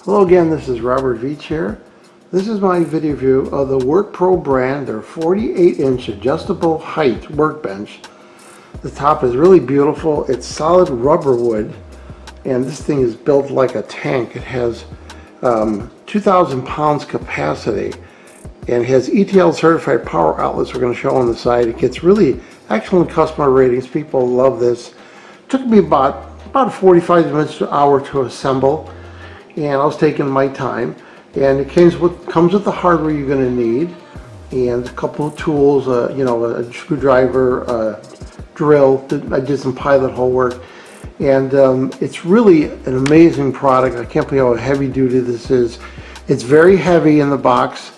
Hello again, this is Robert Veach here. This is my video review of the WORKPRO brand, their 48-inch adjustable height workbench. The top is really beautiful. It's solid rubber wood, and this thing is built like a tank. It has 2,000 pounds capacity, and it has ETL certified power outlets we're going to show on the side. It gets really excellent customer ratings. People love this. It took me about 45 minutes to an hour to assemble, and I was taking my time. And it comes with the hardware you're going to need, and a couple of tools, a screwdriver, a drill. I did some pilot hole work, and it's really an amazing product. I can't believe how heavy duty this is. It's very heavy in the box.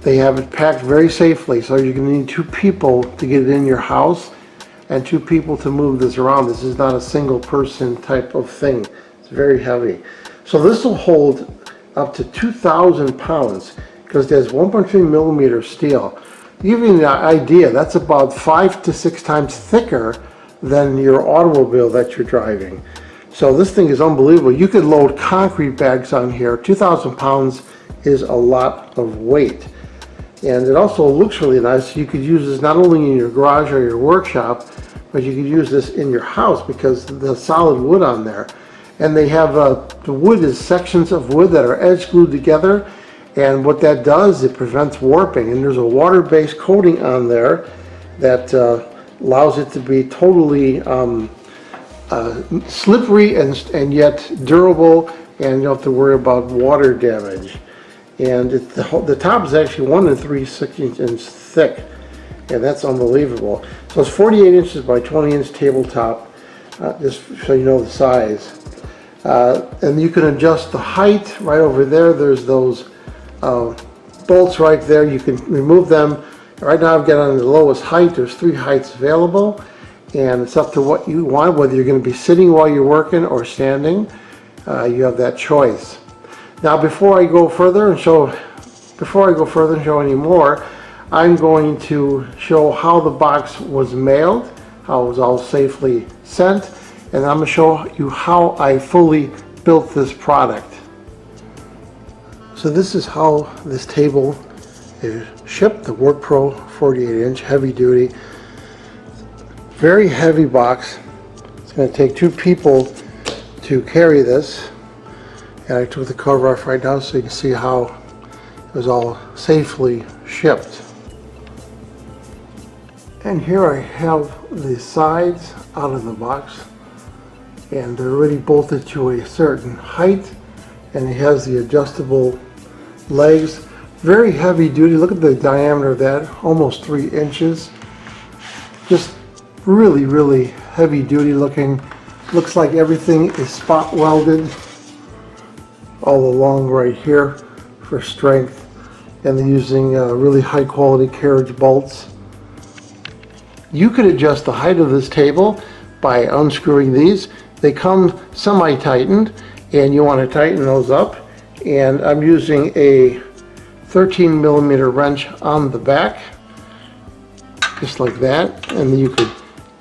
They have it packed very safely, so you're going to need 2 people to get it in your house and 2 people to move this around. This is not a single person type of thing. It's very heavy. So this will hold up to 2,000 pounds because there's 1.3 millimeter steel. To give you an idea, that's about 5 to 6 times thicker than your automobile that you're driving. So this thing is unbelievable. You could load concrete bags on here. 2,000 pounds is a lot of weight. And it also looks really nice. You could use this not only in your garage or your workshop, but you could use this in your house because the solid wood on there. And they have, the wood is sections of wood that are edge glued together, and what that does, it prevents warping. And there's a water-based coating on there that allows it to be totally slippery and yet durable, and you don't have to worry about water damage. And the top is actually 1 3/6 inches thick, and that's unbelievable. So it's 48 inches by 20-inch tabletop, just so you know the size. And you can adjust the height right over there. There's those bolts right there. You can remove them. Right now I've got on the lowest height. There's 3 heights available, and it's up to what you want, whether you're going to be sitting while you're working or standing. You have that choice. Now before I go further and show any more, I'm going to show how the box was mailed, how it was all safely sent, and I'm going to show you how I fully built this product. So this is how this table is shipped, the WORKPRO 48-inch heavy duty. Very heavy box. It's going to take 2 people to carry this. And I took the cover off right now so you can see how it was all safely shipped. And here I have the sides out of the box, and they're already bolted to a certain height, and it has the adjustable legs. Very heavy duty. Look at the diameter of that, almost 3 inches. Just really heavy duty looking. Looks like everything is spot welded all along right here for strength, and they're using really high quality carriage bolts. You could adjust the height of this table by unscrewing these. They come semi-tightened, and you want to tighten those up. And I'm using a 13 millimeter wrench on the back, just like that. And then you could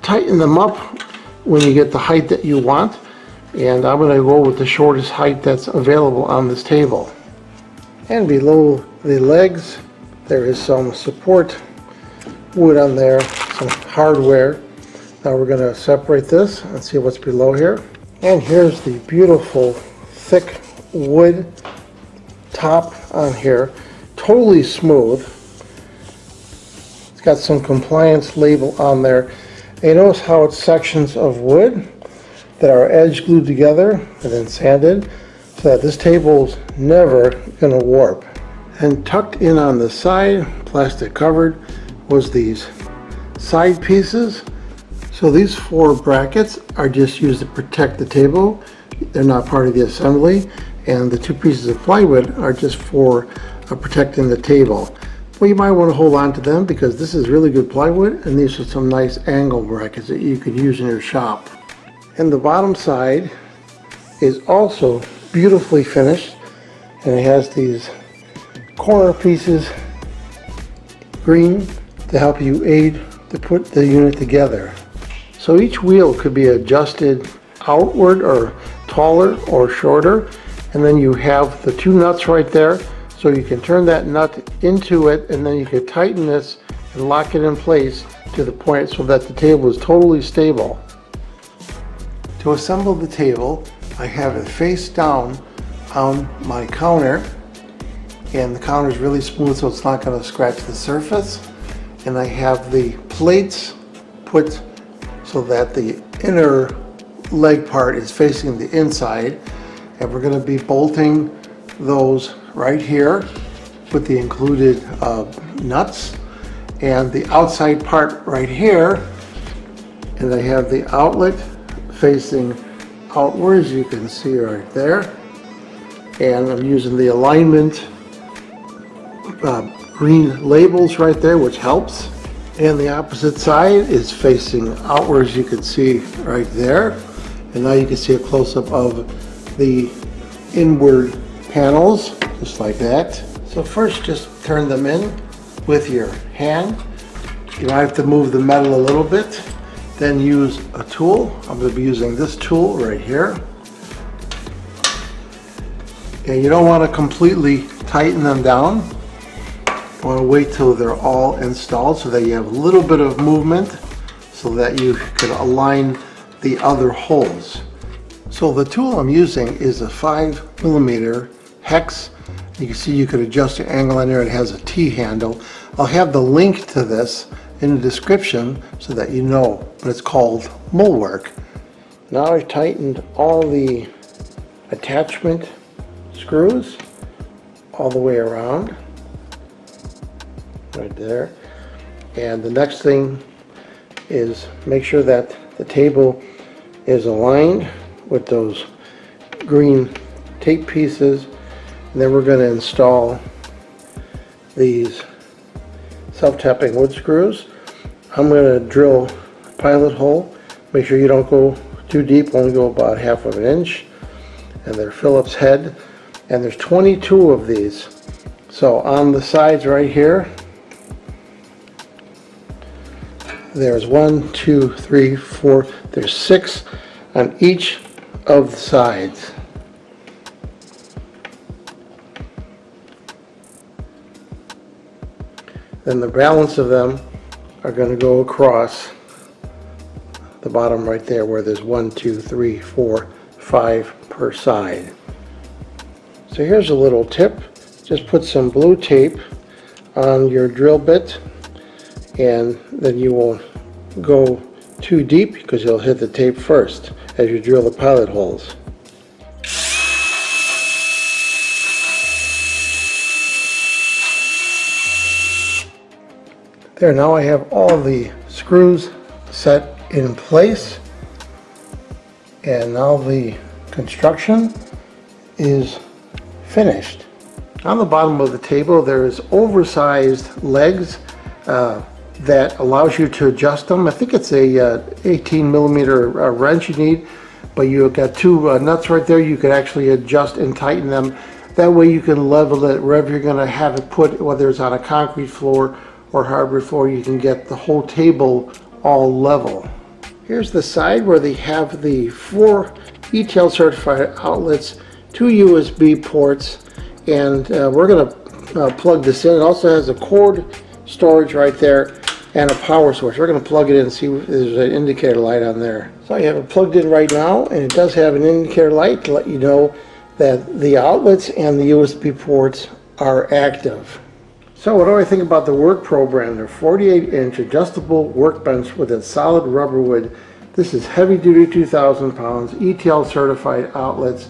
tighten them up when you get the height that you want. And I'm going to go with the shortest height that's available on this table. And below the legs, there is some support wood on there, some hardware. Now we're going to separate this and see what's below here. And here's the beautiful thick wood top on here, totally smooth. It's got some compliance label on there. And you notice how it's sections of wood that are edge glued together and then sanded so that this table's never going to warp. And tucked in on the side, plastic covered, was these side pieces. So these 4 brackets are just used to protect the table. They're not part of the assembly, and the 2 pieces of plywood are just for protecting the table. Well, you might want to hold on to them because this is really good plywood, and these are some nice angle brackets that you could use in your shop. And the bottom side is also beautifully finished, and it has these corner pieces, green, to help you aid to put the unit together. So each wheel could be adjusted outward or taller or shorter, and then you have the two nuts right there, so you can turn that nut into it, and then you can tighten this and lock it in place to the point so that the table is totally stable. To assemble the table, I have it face down on my counter, and the counter is really smooth so it's not going to scratch the surface. And I have the plates put so that the inner leg part is facing the inside, and we're going to be bolting those right here with the included nuts, and the outside part right here, and I have the outlet facing outwards, you can see right there, and I'm using the alignment green labels right there, which helps. And the opposite side is facing outwards, you can see right there. And now you can see a close-up of the inward panels, just like that. So first, just turn them in with your hand. You might have to move the metal a little bit. Then use a tool. I'm going to be using this tool right here. And you don't want to completely tighten them down. You want to wait till they're all installed so that you have a little bit of movement so that you can align the other holes. So the tool I'm using is a 5mm hex. You can see you could adjust your angle on there. It has a T handle. I'll have the link to this in the description so that you know, but it's called Work. Now I've tightened all the attachment screws all the way around, right there. And the next thing is make sure that the table is aligned with those green tape pieces, and then we're going to install these self-tapping wood screws. I'm going to drill a pilot hole. Make sure you don't go too deep, only go about 1/2 inch. And they're Phillips head, and there's 22 of these. So on the sides right here, there's 1, 2, 3, 4, there's 6 on each of the sides. Then the balance of them are going to go across the bottom right there where there's 1, 2, 3, 4, 5 per side. So here's a little tip. Just put some blue tape on your drill bit, and then you won't go too deep because you'll hit the tape first as you drill the pilot holes. There, now I have all the screws set in place, and now the construction is finished. On the bottom of the table there is oversized legs that allows you to adjust them. I think it's a 18mm wrench you need, but you've got two nuts right there. You can actually adjust and tighten them. That way you can level it wherever you're going to have it put, whether it's on a concrete floor or hardwood floor. You can get the whole table all level. Here's the side where they have the 4 Tailor certified outlets, 2 USB ports, and we're going to plug this in. It also has a cord storage right there and a power source. We're going to plug it in and see if there's an indicator light on there. So I have it plugged in right now, and it does have an indicator light to let you know that the outlets and the USB ports are active. So what do I think about the WORKPRO brand? They're 48-inch adjustable workbench with a solid rubber wood. This is heavy duty, 2,000 pounds, Tailor certified outlets.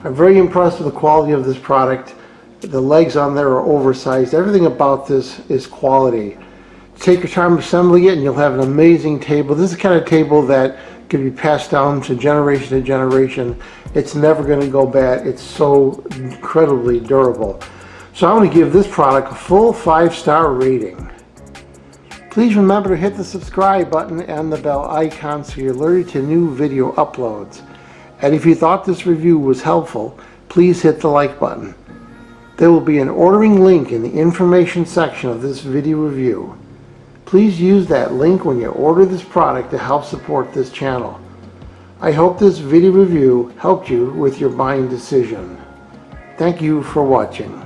I'm very impressed with the quality of this product. The legs on there are oversized. Everything about this is quality. Take your time assembling it and you'll have an amazing table. This is the kind of table that can be passed down to generation. It's never going to go bad. It's so incredibly durable. So I'm going to give this product a full 5-star rating. Please remember to hit the subscribe button and the bell icon so you're alerted to new video uploads. And if you thought this review was helpful, please hit the like button. There will be an ordering link in the information section of this video review. Please use that link when you order this product to help support this channel. I hope this video review helped you with your buying decision. Thank you for watching.